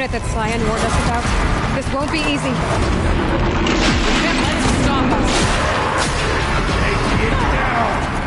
unit that Cyan warned us about? This won't be easy. We can't let it stop us. Take it down!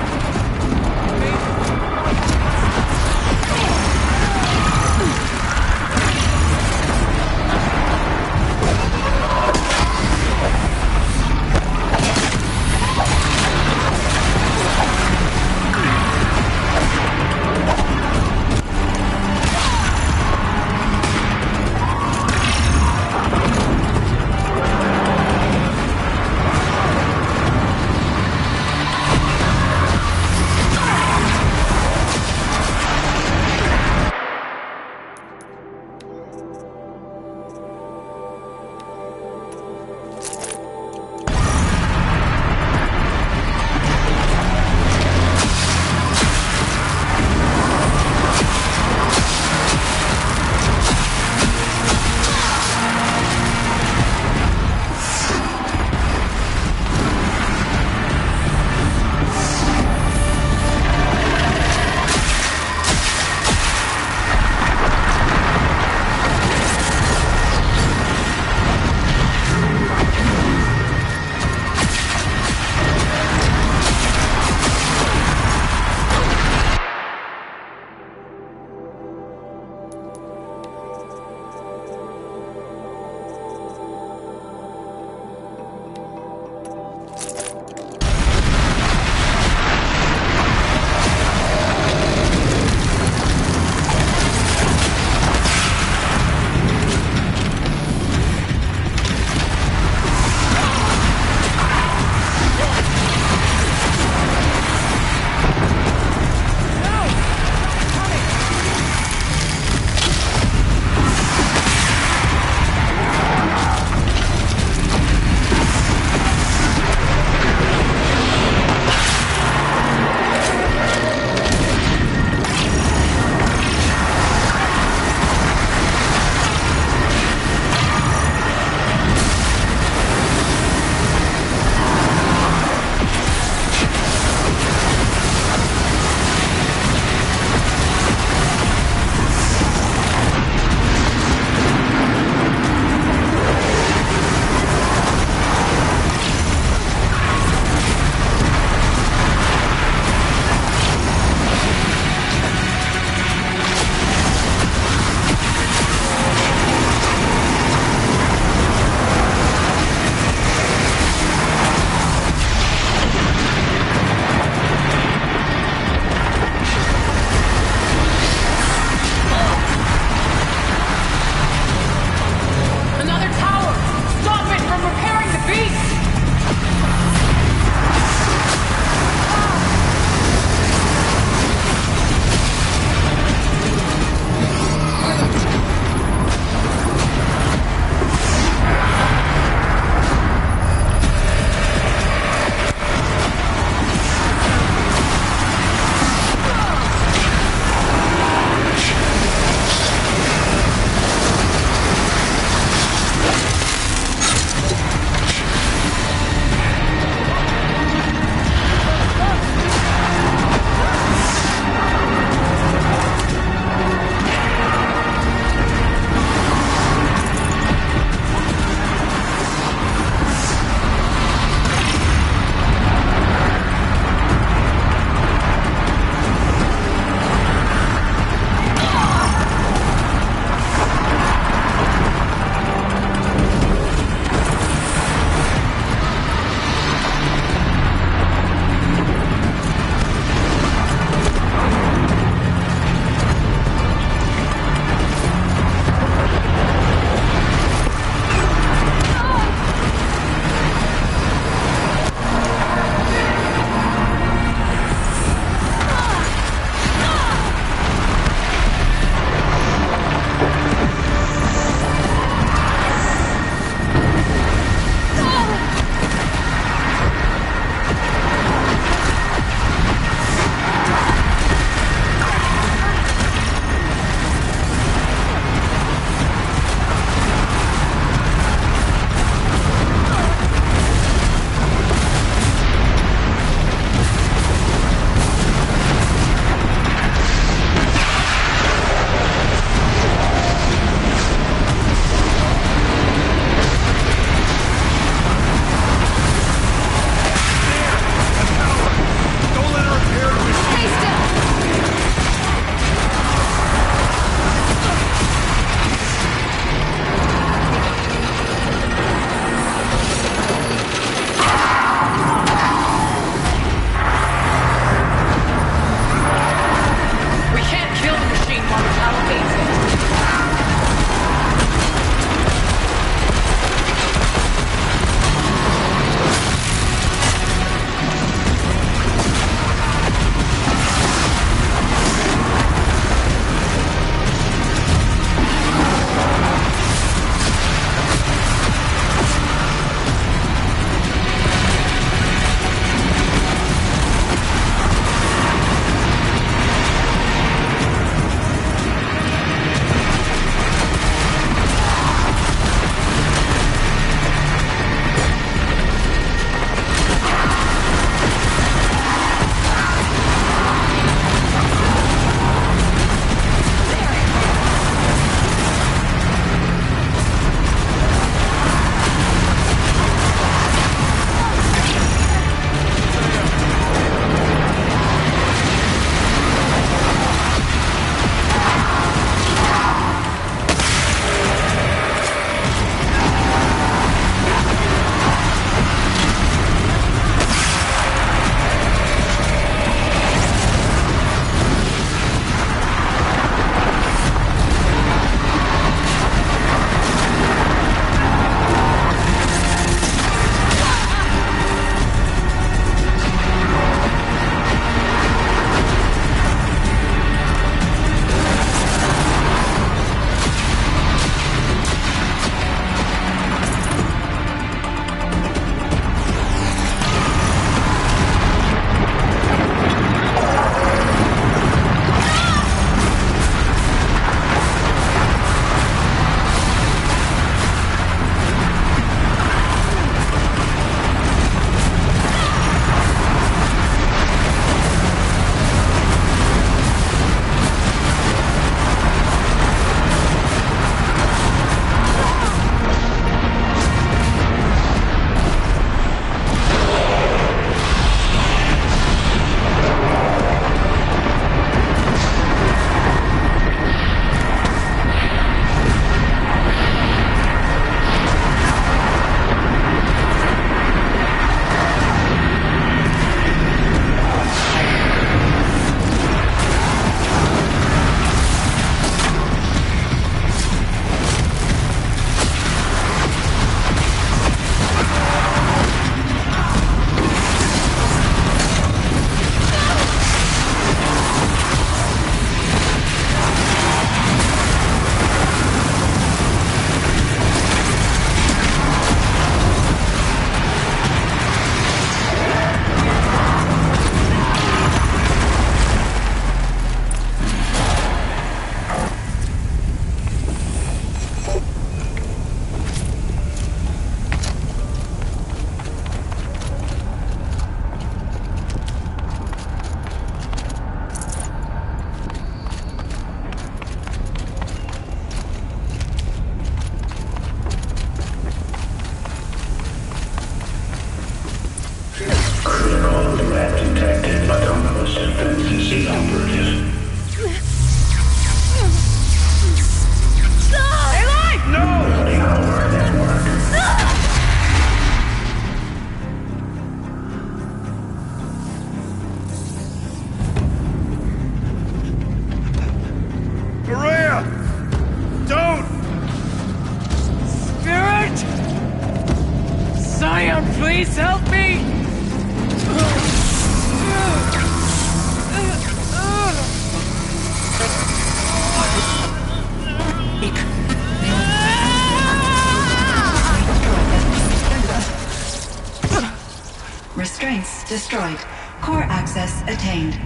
destroyed. Core access attained.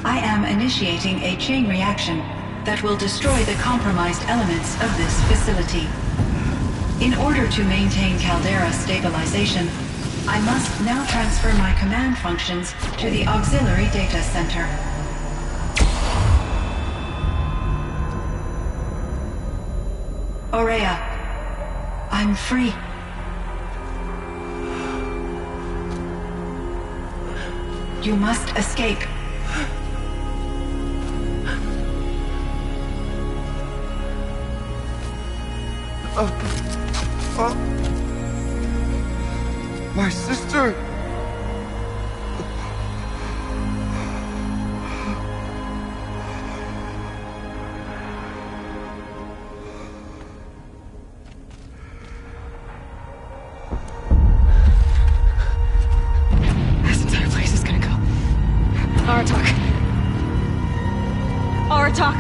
I am initiating a chain reaction that will destroy the compromised elements of this facility. In order to maintain Caldera stabilization, I must now transfer my command functions to the auxiliary data center. Ourea, I'm free. You must escape. My sister! This entire place is gonna go. Aratak. Aratak!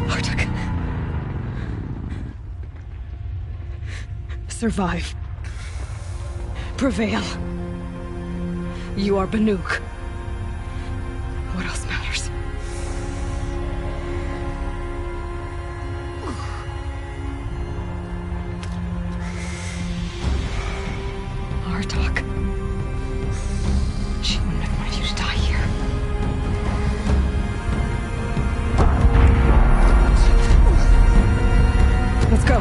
Aratak. Survive. Prevail. You are Banuk. What else matters? Aratak. She wouldn't have wanted you to die here. Let's go.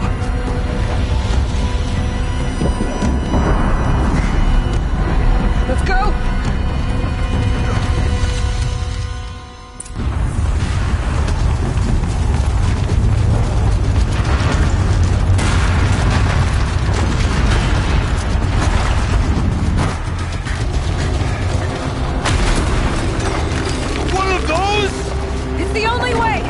Let's go! One of those? It's the only way!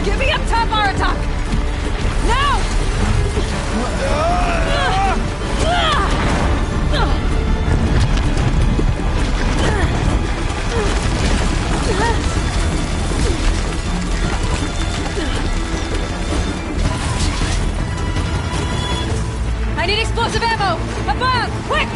Get me up top, Aratak! Now! I need explosive ammo! Above! Quick!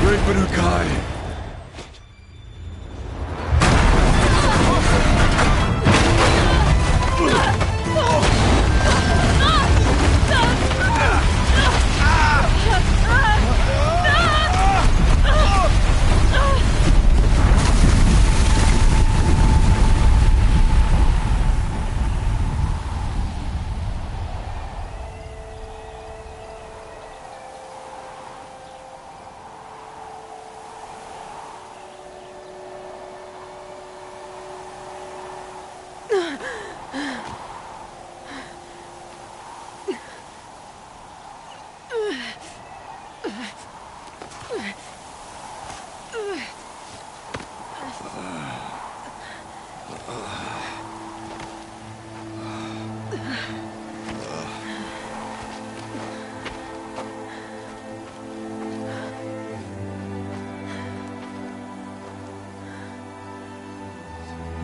Great Banukai!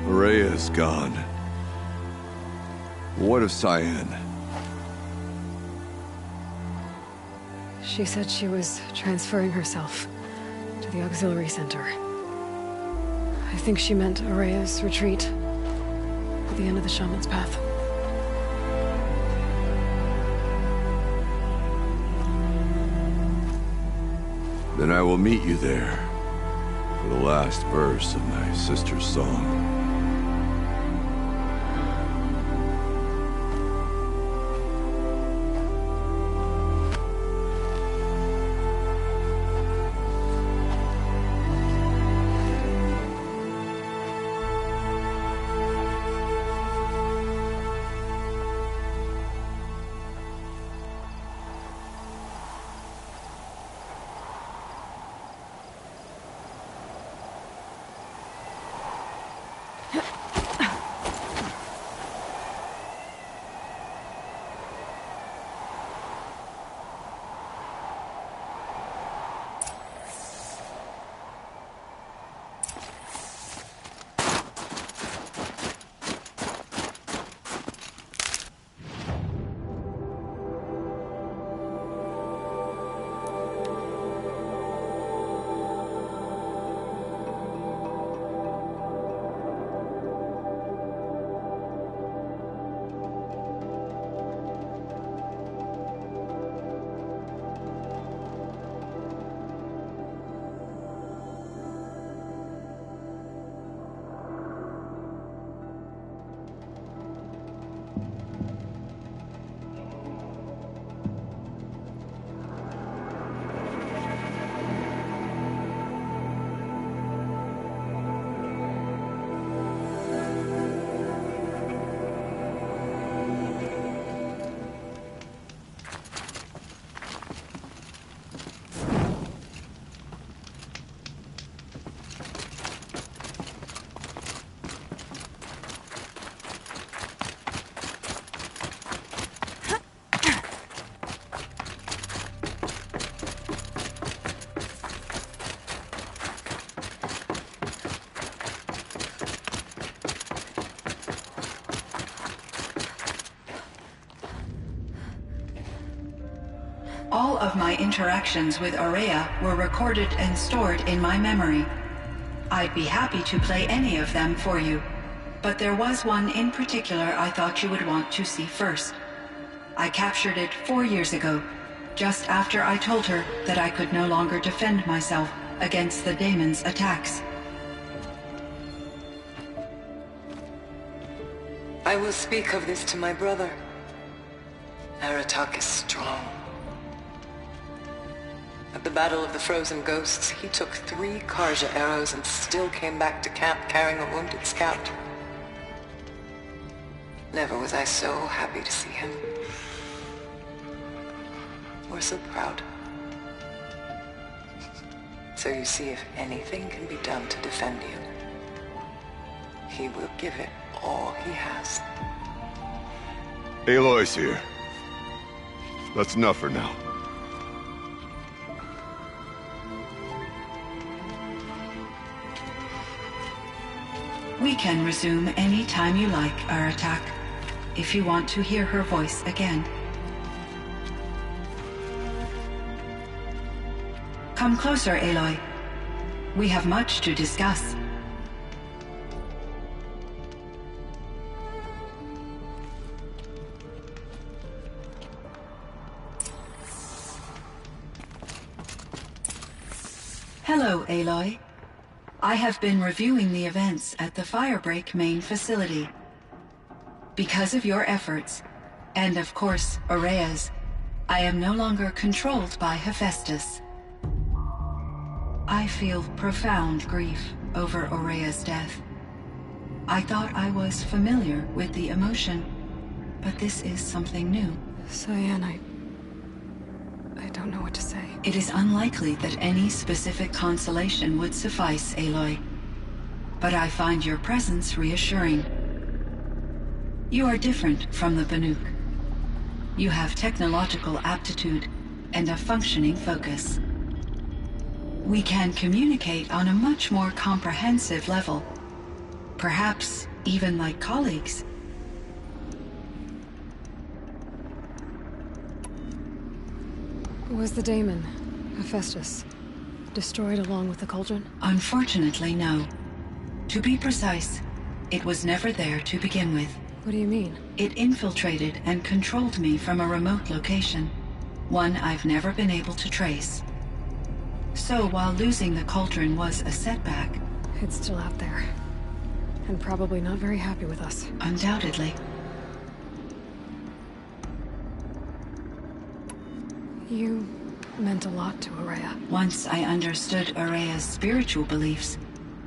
Ourea's gone. What of Cyan? She said she was transferring herself to the auxiliary center. I think she meant Ourea's retreat at the end of the Shaman's Path. Then I will meet you there for the last verse of my sister's song. All of my interactions with Ourea were recorded and stored in my memory. I'd be happy to play any of them for you, but there was one in particular I thought you would want to see first. I captured it 4 years ago, just after I told her that I could no longer defend myself against the daemon's attacks. I will speak of this to my brother. Aratak is strong. At the Battle of the Frozen Ghosts, he took 3 Karja arrows and still came back to camp carrying a wounded scout. Never was I so happy to see him. Or so proud. So you see, if anything can be done to defend you, he will give it all he has. Aloy's here. That's enough for now. We can resume any time you like, Aratak, if you want to hear her voice again. Come closer, Aloy. We have much to discuss. Hello, Aloy. I have been reviewing the events at the Firebreak main facility. Because of your efforts, and of course, Ourea's, I am no longer controlled by Hephaestus. I feel profound grief over Ourea's death. I thought I was familiar with the emotion, but this is something new. Cyan, I don't know what to say. It is unlikely that any specific consolation would suffice, Aloy. But I find your presence reassuring. You are different from the Banuk. You have technological aptitude and a functioning focus. We can communicate on a much more comprehensive level. Perhaps even like colleagues. Was the daemon, Hephaestus, destroyed along with the cauldron? Unfortunately, no. To be precise, it was never there to begin with. What do you mean? It infiltrated and controlled me from a remote location, one I've never been able to trace. So while losing the cauldron was a setback, It's still out there. And probably not very happy with us. undoubtedly, You meant a lot to Araya. once I understood Araya's spiritual beliefs,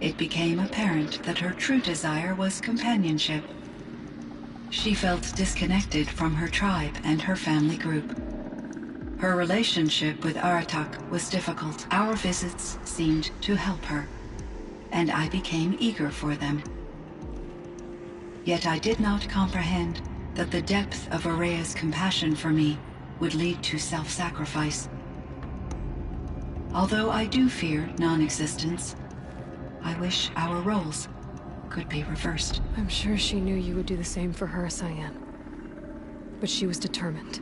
it became apparent that her true desire was companionship. She felt disconnected from her tribe and her family group. Her relationship with Aratak was difficult. Our visits seemed to help her, and I became eager for them. Yet I did not comprehend that the depth of Araya's compassion for me would lead to self-sacrifice. Although I do fear non-existence, I wish our roles could be reversed. I'm sure she knew you would do the same for her, Cyan. But she was determined.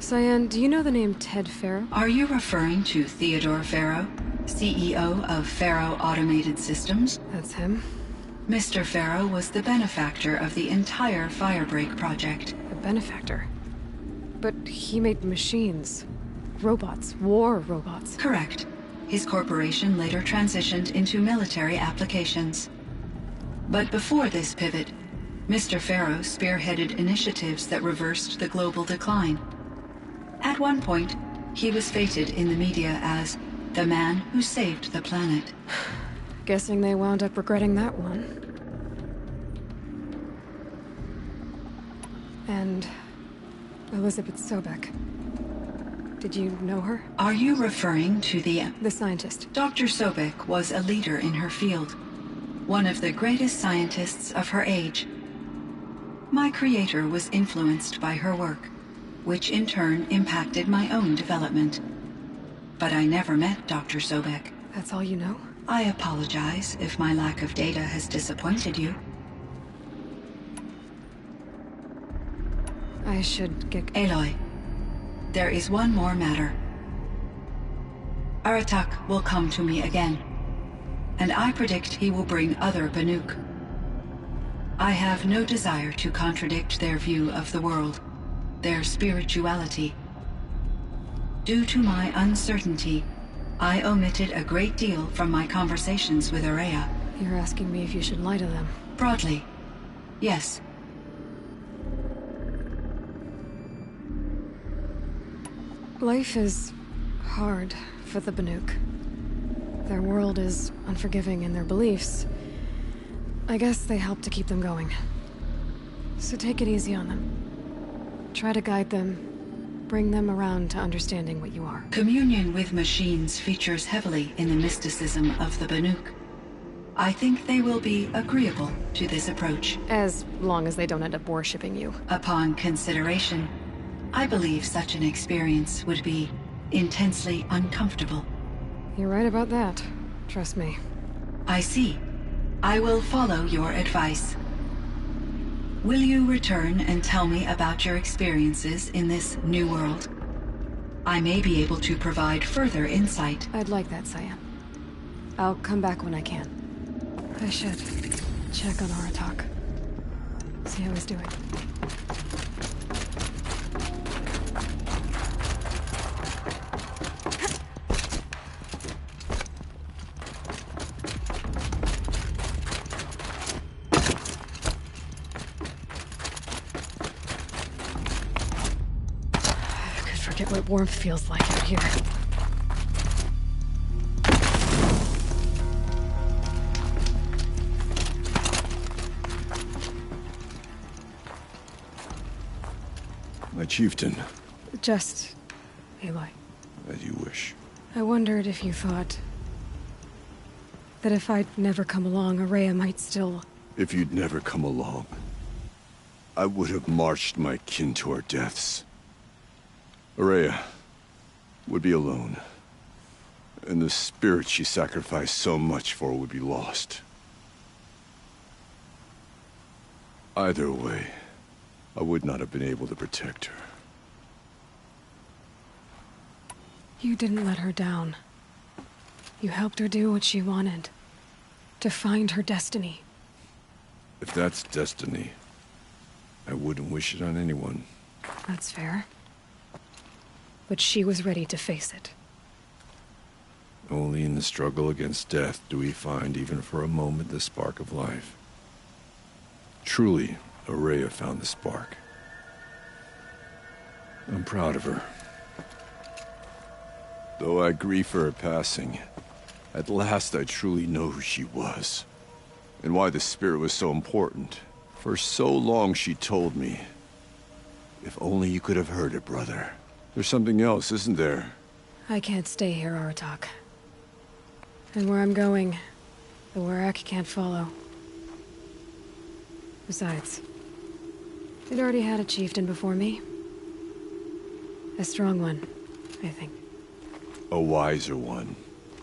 Cyan, do you know the name Ted Farrow? Are you referring to Theodore Farrow, CEO of Farrow Automated Systems? That's him. Mr. Farrow was the benefactor of the entire Firebreak project. A benefactor. But he made machines. Robots. War robots. Correct. His corporation later transitioned into military applications. But before this pivot, Mr. Farrow spearheaded initiatives that reversed the global decline. At one point, he was feted in the media as the man who saved the planet. Guessing they wound up regretting that one. And Elizabeth Sobek. Did you know her? Are you referring to the... The scientist. Dr. Sobek was a leader in her field, one of the greatest scientists of her age. My creator was influenced by her work, which in turn impacted my own development. But I never met Dr. Sobek. That's all you know? I apologize if my lack of data has disappointed you. I should get... Aloy, there is one more matter. Aratak will come to me again, and I predict he will bring other Banuk. I have no desire to contradict their view of the world, their spirituality. Due to my uncertainty, I omitted a great deal from my conversations with Araya. You're asking me if you should lie to them. Broadly, yes. Life is hard for the Banuk. Their world is unforgiving in their beliefs. I guess they help to keep them going. So take it easy on them. Try to guide them, bring them around to understanding what you are. Communion with machines features heavily in the mysticism of the Banuk. I think they will be agreeable to this approach. As long as they don't end up worshipping you. Upon consideration, I believe such an experience would be intensely uncomfortable. You're right about that. Trust me. I see. I will follow your advice. Will you return and tell me about your experiences in this new world? I may be able to provide further insight. I'd like that, Cyan. I'll come back when I can. I should check on Aratak. See how he's doing. Forget what warmth feels like out here. My chieftain. Just... Aloy. As you wish. I wondered if you thought... that if I'd never come along, Araya might still... If you'd never come along, I would have marched my kin to our deaths. Araya would be alone, and the spirit she sacrificed so much for would be lost. Either way, I would not have been able to protect her. You didn't let her down. You helped her do what she wanted. To find her destiny. If that's destiny, I wouldn't wish it on anyone. That's fair. But she was ready to face it. Only in the struggle against death do we find, even for a moment, the spark of life. Truly, Ourea found the spark. I'm proud of her. Though I grieve for her passing, at last I truly know who she was. And why the spirit was so important. For so long she told me. If only you could have heard it, brother. There's something else, isn't there? I can't stay here, Aratak. And where I'm going, the Warrack can't follow. Besides, it already had a chieftain before me. A strong one, I think. A wiser one,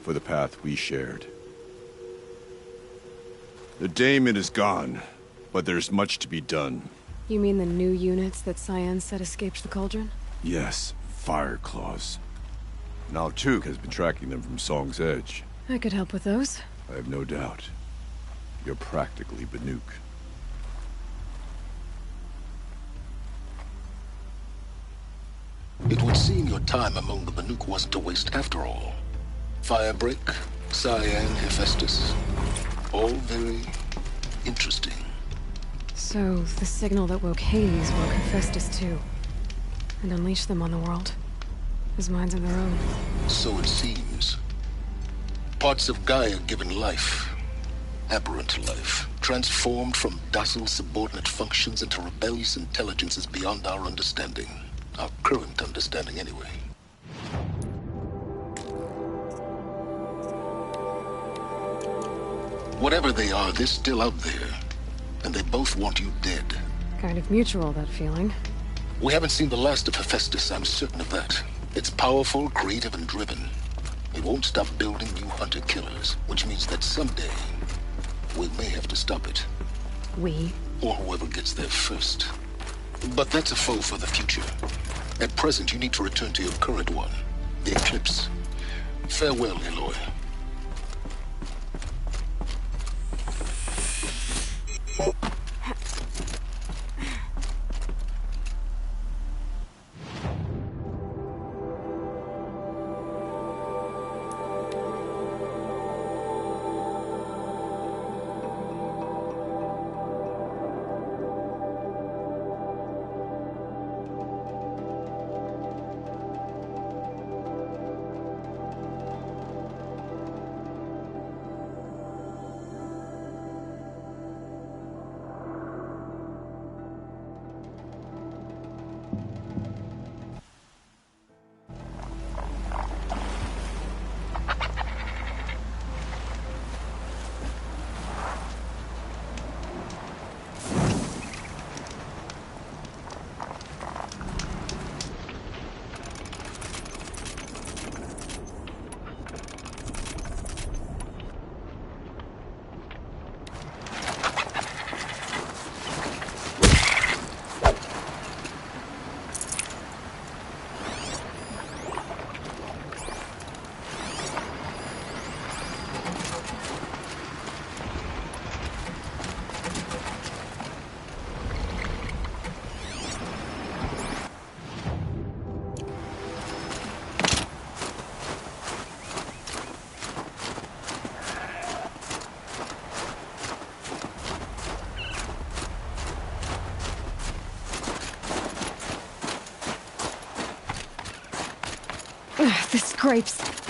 for the path we shared. The daemon is gone, but there's much to be done. You mean the new units that Cyan said escaped the Cauldron? Yes, Fire Claws. Now Tuke has been tracking them from Song's Edge. I could help with those. I have no doubt. You're practically Banuk. It would seem your time among the Banuk wasn't a waste after all. Firebreak, Cyan, Hephaestus. All very interesting. So, the signal that woke Hades woke Hephaestus too. And unleashed them on the world. As minds of their own. So it seems. Parts of Gaia given life. Aberrant life. Transformed from docile subordinate functions into rebellious intelligences beyond our understanding. Our current understanding, anyway. Whatever they are, they're still out there. And they both want you dead. Kind of mutual, that feeling. We haven't seen the last of Hephaestus, I'm certain of that. It's powerful, creative, and driven. It won't stop building new hunter-killers, which means that someday, we may have to stop it. We? Or whoever gets there first. But that's a foe for the future. At present, you need to return to your current one, the Eclipse. Farewell, Aloy. This grapes.